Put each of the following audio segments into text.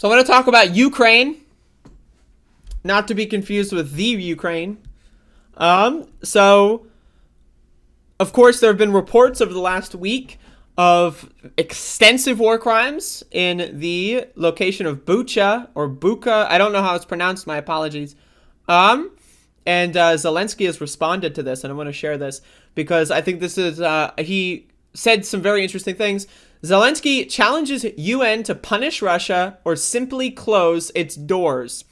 So I want to talk about Ukraine, not to be confused with the Ukraine. So, of course, there have been reports over the last week of extensive war crimes in the location of Bucha or Bucha. I don't know how it's pronounced. My apologies. And Zelenskyy has responded to this, and I want to share this because I think this is, he said some very interesting things. Zelenskyy challenges UN to punish Russia or simply close its doors.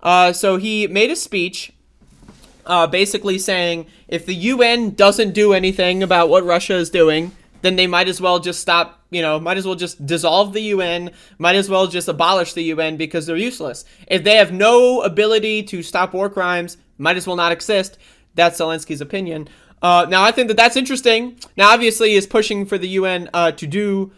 So he made a speech basically saying if the UN doesn't do anything about what Russia is doing, then they might as well just stop, might as well just dissolve the UN, might as well just abolish the UN because they're useless. If they have no ability to stop war crimes, might as well not exist. That's Zelensky's opinion. Now, I think that that's interesting. Now, obviously, he's pushing for the UN to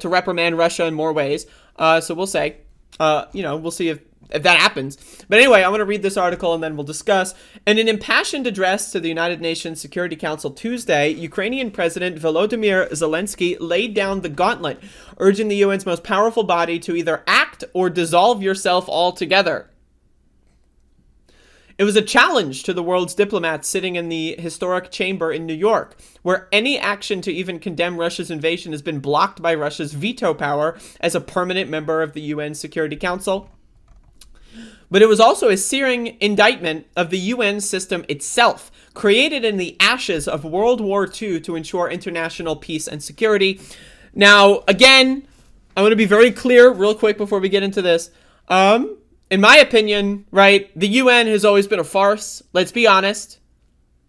reprimand Russia in more ways. So we'll say, we'll see if that happens. But anyway, I'm going to read this article and then we'll discuss. In an impassioned address to the United Nations Security Council Tuesday, Ukrainian President Volodymyr Zelenskyy laid down the gauntlet, urging the UN's most powerful body to either act or dissolve yourself altogether. It was a challenge to the world's diplomats sitting in the historic chamber in New York, where any action to even condemn Russia's invasion has been blocked by Russia's veto power as a permanent member of the UN Security Council. But it was also a searing indictment of the UN system itself, created in the ashes of World War II to ensure international peace and security. Now, again, I want to be very clear real quick before we get into this. In my opinion, right, the UN has always been a farce. Let's be honest.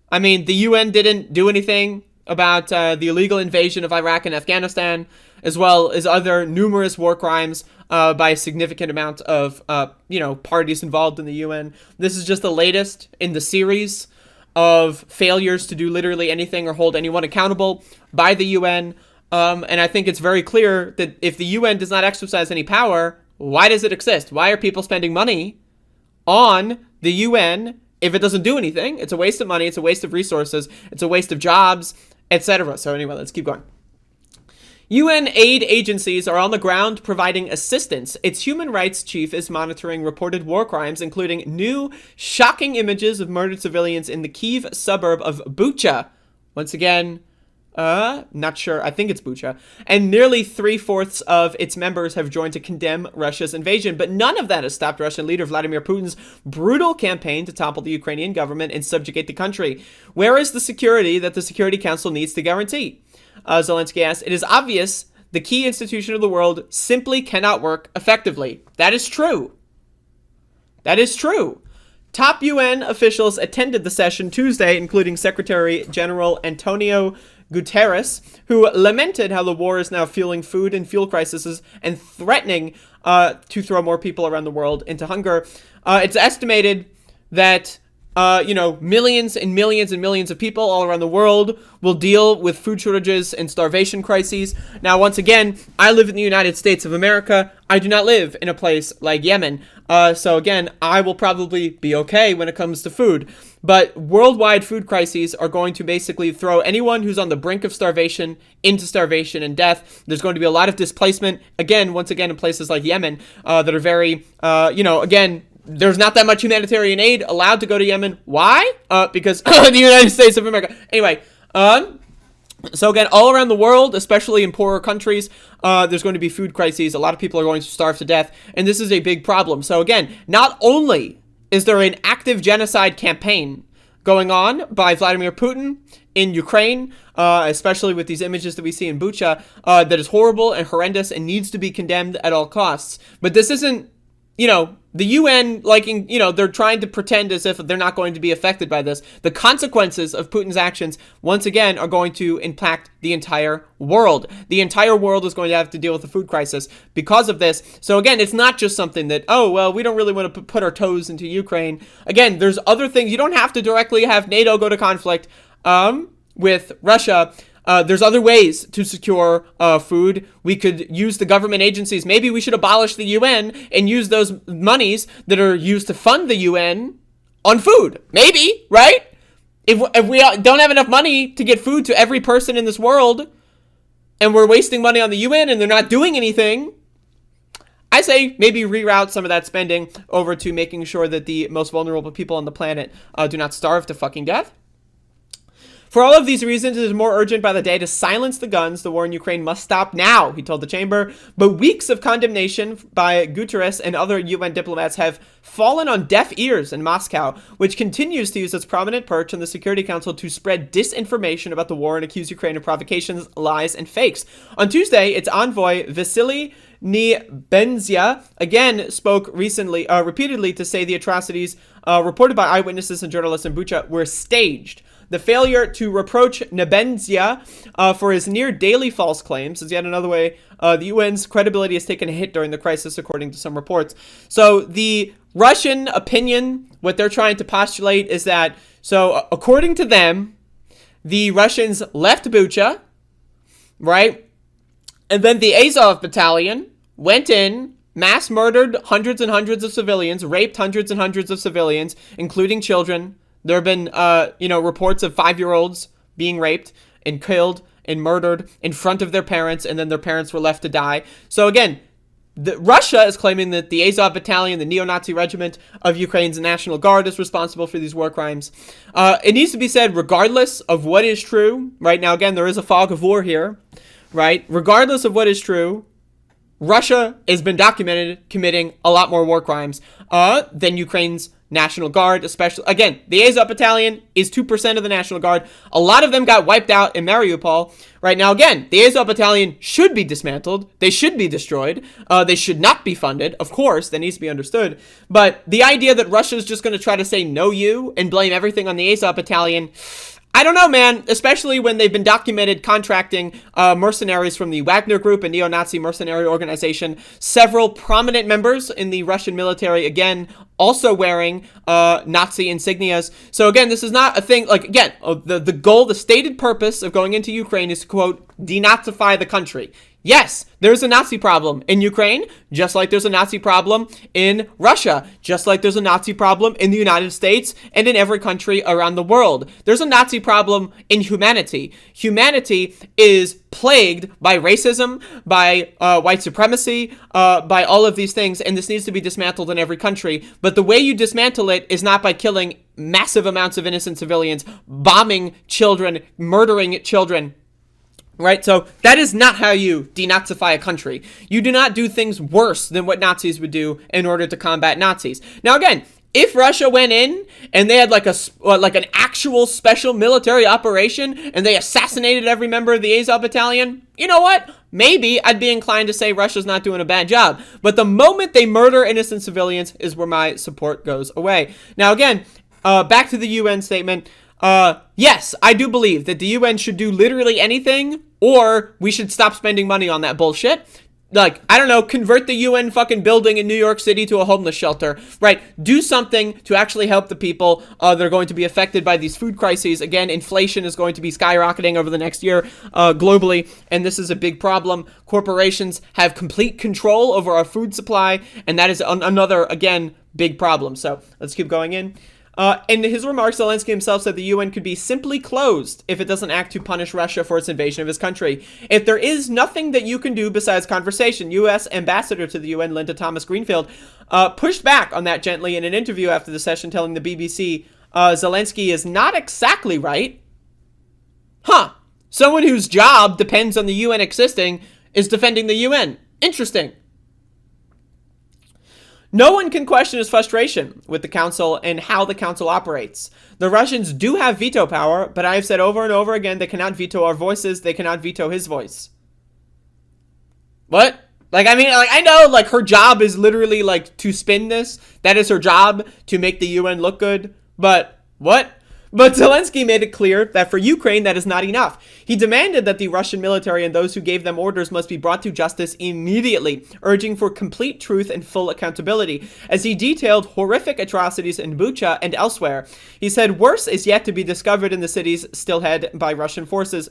I mean, the UN didn't do anything about the illegal invasion of Iraq and Afghanistan, as well as other numerous war crimes by a significant amount of, parties involved in the UN. This is just the latest in the series of failures to do literally anything or hold anyone accountable by the UN. And I think it's very clear that if the UN does not exercise any power, why does it exist? Why are people spending money on the UN if it doesn't do anything? It's a waste of money. It's a waste of resources. It's a waste of jobs, etc. So anyway, let's keep going. UN aid agencies are on the ground providing assistance. Its human rights chief is monitoring reported war crimes, including new shocking images of murdered civilians in the Kyiv suburb of Bucha. Once again, not sure. I think it's Bucha. And nearly 3/4 of its members have joined to condemn Russia's invasion. But none of that has stopped Russian leader Vladimir Putin's brutal campaign to topple the Ukrainian government and subjugate the country. Where is the security that the Security Council needs to guarantee? Zelenskyy asked. It is obvious the key institution of the world simply cannot work effectively. That is true. That is true. Top UN officials attended the session Tuesday, including Secretary General Antonio Guterres, who lamented how the war is now fueling food and fuel crises and threatening to throw more people around the world into hunger. It's estimated that millions and millions and millions of people all around the world will deal with food shortages and starvation crises. Now, once again, I live in the United States of America. I do not live in a place like Yemen. So again, I will probably be okay when it comes to food. But worldwide food crises are going to basically throw anyone who's on the brink of starvation into starvation and death. There's going to be a lot of displacement, once again, in places like Yemen that are very, again, there's not that much humanitarian aid allowed to go to Yemen. Why? Because the United States of America. Anyway, so again, all around the world, especially in poorer countries, there's going to be food crises. A lot of people are going to starve to death, and this is a big problem. So again, not only is there an active genocide campaign going on by Vladimir Putin in Ukraine, especially with these images that we see in Bucha, that is horrible and horrendous and needs to be condemned at all costs. But this isn't, the UN, they're trying to pretend as if they're not going to be affected by this. The consequences of Putin's actions, once again, are going to impact the entire world. The entire world is going to have to deal with the food crisis because of this. So again, it's not just something that, we don't really want to put our toes into Ukraine. Again, there's other things. You don't have to directly have NATO go to conflict with Russia. There's other ways to secure food. We could use the government agencies. Maybe we should abolish the UN and use those monies that are used to fund the UN on food. Maybe, right? If we don't have enough money to get food to every person in this world, and we're wasting money on the UN and they're not doing anything, I say maybe reroute some of that spending over to making sure that the most vulnerable people on the planet do not starve to fucking death. For all of these reasons, it is more urgent by the day to silence the guns. The war in Ukraine must stop now, he told the chamber. But weeks of condemnation by Guterres and other UN diplomats have fallen on deaf ears in Moscow, which continues to use its prominent perch in the Security Council to spread disinformation about the war and accuse Ukraine of provocations, lies, and fakes. On Tuesday, its envoy, Vasily Nebenzia, again spoke repeatedly to say the atrocities reported by eyewitnesses and journalists in Bucha were staged. The failure to reproach Nebenzia for his near-daily false claims is yet another way the UN's credibility has taken a hit during the crisis, according to some reports. So the Russian opinion, what they're trying to postulate is that, so according to them, the Russians left Bucha, right? And then the Azov battalion went in, mass murdered hundreds and hundreds of civilians, raped hundreds and hundreds of civilians, including children. There have been, reports of 5-year-olds being raped and killed and murdered in front of their parents, and then their parents were left to die. So again, Russia is claiming that the Azov Battalion, the neo-Nazi regiment of Ukraine's National Guard, is responsible for these war crimes. It needs to be said, regardless of what is true, right now, again, there is a fog of war here, right? Regardless of what is true, Russia has been documented committing a lot more war crimes than Ukraine's National Guard, especially. Again, the Azov Battalion is 2% of the National Guard. A lot of them got wiped out in Mariupol. Right now, again, the Azov Battalion should be dismantled. They should be destroyed. They should not be funded. Of course, that needs to be understood. But the idea that Russia is just going to try to say no you and blame everything on the Azov Battalion, I don't know, man, especially when they've been documented contracting mercenaries from the Wagner Group, a neo-Nazi mercenary organization. Several prominent members in the Russian military, again, also wearing Nazi insignias. So again, this is not a thing, like, again, the goal, the stated purpose of going into Ukraine is to, quote, denazify the country. Yes, there's a Nazi problem in Ukraine, just like there's a Nazi problem in Russia, just like there's a Nazi problem in the United States and in every country around the world. There's a Nazi problem in humanity. Humanity is plagued by racism, by white supremacy, by all of these things, and this needs to be dismantled in every country. But the way you dismantle it is not by killing massive amounts of innocent civilians, bombing children, murdering children. Right? So that is not how you denazify a country. You do not do things worse than what Nazis would do in order to combat Nazis. Now, again, if Russia went in and they had like an actual special military operation and they assassinated every member of the Azov Battalion, you know what? Maybe I'd be inclined to say Russia's not doing a bad job. But the moment they murder innocent civilians is where my support goes away. Now, again, back to the UN statement. Yes, I do believe that the UN should do literally anything, or we should stop spending money on that bullshit. Like, I don't know, convert the UN fucking building in New York City to a homeless shelter, right? Do something to actually help the people that are going to be affected by these food crises. Again, inflation is going to be skyrocketing over the next year globally, and this is a big problem. Corporations have complete control over our food supply, and that is another, again, big problem. So let's keep going in. In his remarks, Zelenskyy himself said the UN could be simply closed if it doesn't act to punish Russia for its invasion of his country. If there is nothing that you can do besides conversation, U.S. Ambassador to the UN, Linda Thomas-Greenfield, pushed back on that gently in an interview after the session, telling the BBC Zelenskyy is not exactly right. Someone whose job depends on the UN existing is defending the UN. Interesting. No one can question his frustration with the council and how the council operates. The Russians do have veto power, but I have said over and over again, they cannot veto our voices. They cannot veto his voice. What? I know, her job is literally, to spin this. That is her job, to make the UN look good. But what? But Zelenskyy made it clear that for Ukraine, that is not enough. He demanded that the Russian military and those who gave them orders must be brought to justice immediately, urging for complete truth and full accountability, as he detailed horrific atrocities in Bucha and elsewhere. He said worse is yet to be discovered in the cities still held by Russian forces,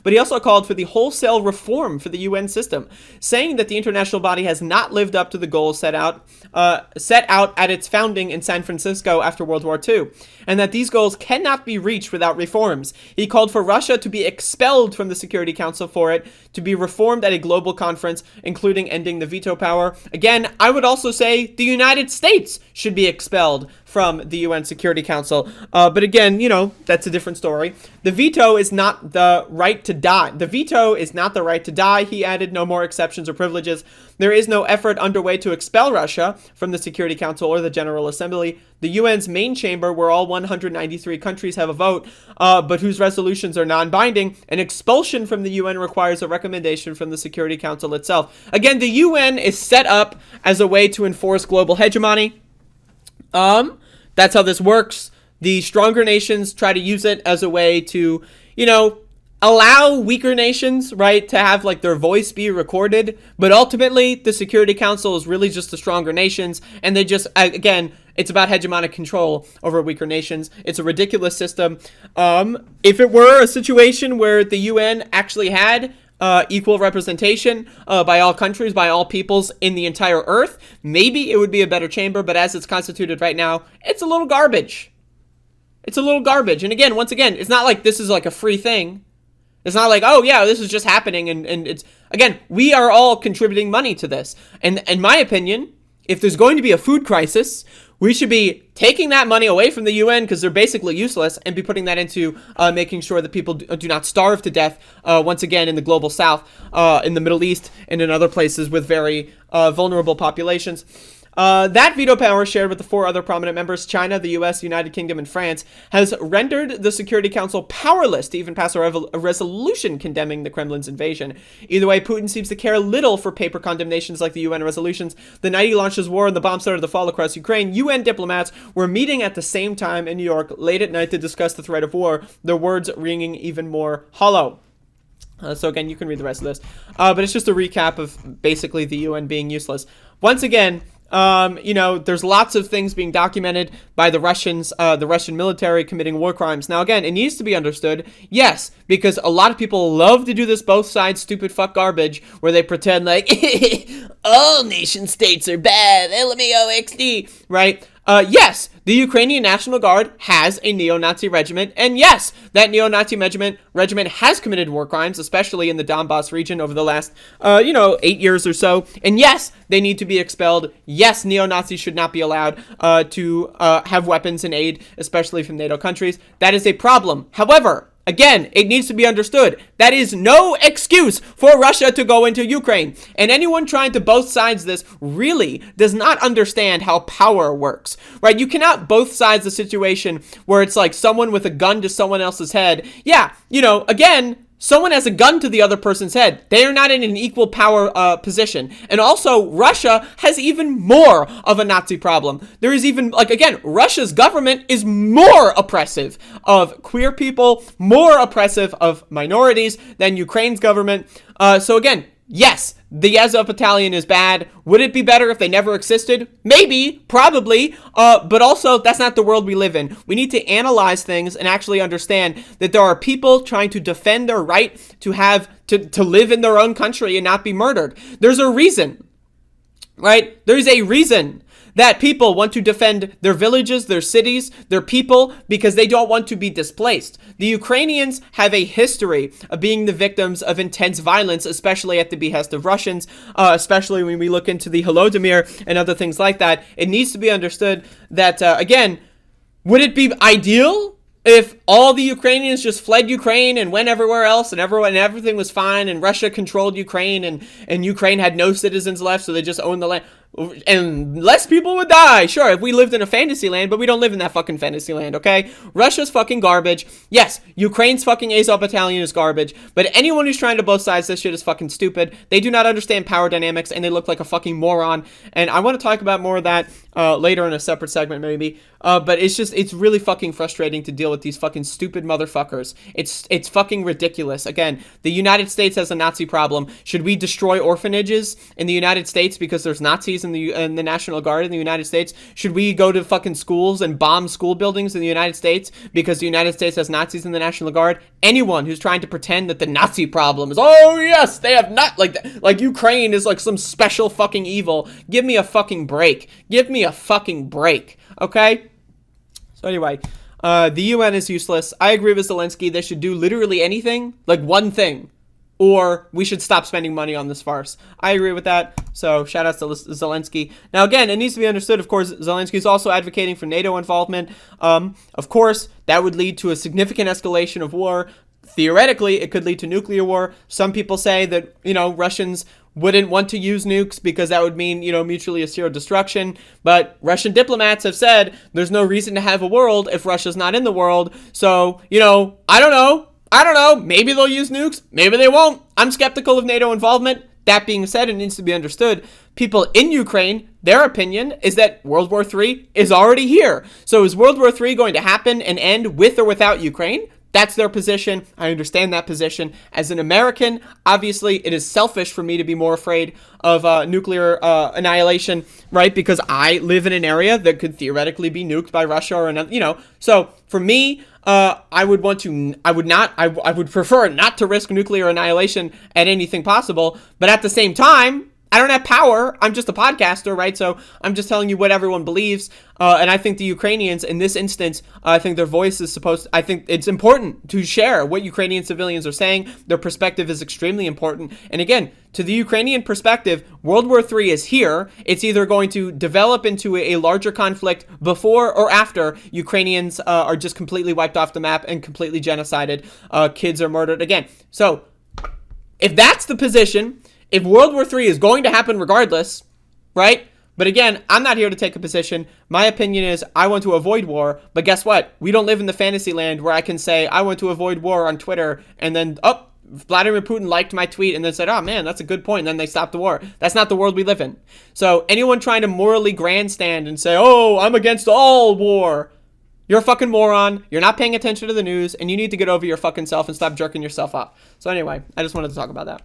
but he also called for the wholesale reform for the UN system, saying that the international body has not lived up to the goals set out at its founding in San Francisco after World War II. And that these goals cannot be reached without reforms. He called for Russia to be expelled from the Security Council for it to be reformed at a global conference, including ending the veto power. Again, I would also say the United States should be expelled from the UN Security Council. But again, you know, that's a different story. The veto is not the right to die. The veto is not the right to die, he added. No more exceptions or privileges. There is no effort underway to expel Russia from the Security Council or the General Assembly. The UN's main chamber, where all 193 countries have a vote, but whose resolutions are non-binding, an expulsion from the UN requires a recommendation from the Security Council itself. Again, the UN is set up as a way to enforce global hegemony. That's how this works. The stronger nations try to use it as a way to, you know, allow weaker nations, right, to have like their voice be recorded. But ultimately, the Security Council is really just the stronger nations. And they just, again, it's about hegemonic control over weaker nations. It's a ridiculous system. If it were a situation where the UN actually had equal representation by all countries, by all peoples in the entire earth, maybe it would be a better chamber. But as it's constituted right now, it's a little garbage. It's a little garbage. And again, once again, it's not like this is like a free thing. It's not like, oh yeah, this is just happening. And it's, again, we are all contributing money to this. And in my opinion, if there's going to be a food crisis, we should be taking that money away from the UN because they're basically useless, and be putting that into making sure that people do not starve to death, once again, in the global south, in the Middle East, and in other places with very vulnerable populations. That veto power, shared with the 4 other prominent members, China, the US, United Kingdom, and France, has rendered the Security Council powerless to even pass a resolution condemning the Kremlin's invasion. Either way, Putin seems to care little for paper condemnations like the UN resolutions. The night he launched his war and the bomb started to fall across Ukraine, UN diplomats were meeting at the same time in New York late at night to discuss the threat of war, their words ringing even more hollow. So again, you can read the rest of this. But it's just a recap of basically the UN being useless. Once again, you know, there's lots of things being documented by the Russians, the Russian military committing war crimes. Now, again, it needs to be understood, yes, because a lot of people love to do this both sides stupid fuck garbage where they pretend like all nation states are bad, LMAO right? Yes, the Ukrainian National Guard has a neo-Nazi regiment, and yes, that neo-Nazi regiment has committed war crimes, especially in the Donbass region over the last, 8 years or so, and yes, they need to be expelled. Yes, neo-Nazis should not be allowed to have weapons and aid, especially from NATO countries. That is a problem. However, again, it needs to be understood. That is no excuse for Russia to go into Ukraine. And anyone trying to both sides this really does not understand how power works, right? You cannot both sides the situation where it's like someone with a gun to someone else's head. Yeah, again, someone has a gun to the other person's head. They are not in an equal power position. And also, Russia has even more of a Nazi problem. There is even, again, Russia's government is more oppressive of queer people, more oppressive of minorities than Ukraine's government. So again, yes, the Azov Battalion is bad. Would it be better if they never existed? Maybe, probably, but also that's not the world we live in. We need to analyze things and actually understand that there are people trying to defend their right to have to live in their own country and not be murdered. There's a reason, right? There's a reason that people want to defend their villages, their cities, their people, because they don't want to be displaced. The Ukrainians have a history of being the victims of intense violence, especially at the behest of Russians, especially when we look into the Holodomor and other things like that. It needs to be understood that, again, would it be ideal if all the Ukrainians just fled Ukraine and went everywhere else and everything was fine and Russia controlled Ukraine and Ukraine had no citizens left, so they just owned the land? And less people would die. Sure, if we lived in a fantasy land, but we don't live in that fucking fantasy land, okay? Russia's fucking garbage. Yes, Ukraine's fucking Azov Battalion is garbage, but anyone who's trying to both sides this shit is fucking stupid. They do not understand power dynamics, and they look like a fucking moron. And I want to talk about more of that later in a separate segment, maybe. But it's really fucking frustrating to deal with these fucking stupid motherfuckers. It's fucking ridiculous. Again, the United States has a Nazi problem. Should we destroy orphanages in the United States because there's Nazis in the National Guard in the United States? Should we go to fucking schools and bomb school buildings in the United States because the United States has Nazis in the National Guard? Anyone who's trying to pretend that the Nazi problem is, oh yes, they have not, like Ukraine is like some special fucking evil. Give me a fucking break. Give me a fucking break. Okay? So anyway, the UN is useless. I agree with Zelenskyy. They should do literally anything, like one thing. or we should stop spending money on this farce. I agree with that. So shout out to Zelenskyy. Now, again, it needs to be understood, of course, Zelenskyy is also advocating for NATO involvement. Of course, that would lead to a significant escalation of war. Theoretically, it could lead to nuclear war. Some people say that, Russians wouldn't want to use nukes because that would mean, mutually assured destruction. But Russian diplomats have said there's no reason to have a world if Russia's not in the world. So, I don't know. Maybe they'll use nukes. Maybe they won't. I'm skeptical of NATO involvement. That being said, it needs to be understood. People in Ukraine, their opinion is that World War III is already here. So is World War III going to happen and end with or without Ukraine? That's their position. I understand that position. As an American, obviously, it is selfish for me to be more afraid of nuclear annihilation, right? Because I live in an area that could theoretically be nuked by Russia or another, So for me, I would prefer not to risk nuclear annihilation at anything possible. But at the same time, I don't have power. I'm just a podcaster, right? So I'm just telling you what everyone believes. And I think the Ukrainians, in this instance, I think their voice is I think it's important to share what Ukrainian civilians are saying. Their perspective is extremely important. And again, to the Ukrainian perspective, World War III is here. It's either going to develop into a larger conflict before or after Ukrainians are just completely wiped off the map and completely genocided. Kids are murdered again. So if that's the position, if World War III is going to happen regardless, right? But again, I'm not here to take a position. My opinion is I want to avoid war. But guess what? We don't live in the fantasy land where I can say I want to avoid war on Twitter and then, Vladimir Putin liked my tweet and then said, oh man, that's a good point. And then they stopped the war. That's not the world we live in. So anyone trying to morally grandstand and say, oh, I'm against all war, you're a fucking moron. You're not paying attention to the news and you need to get over your fucking self and stop jerking yourself up. So anyway, I just wanted to talk about that.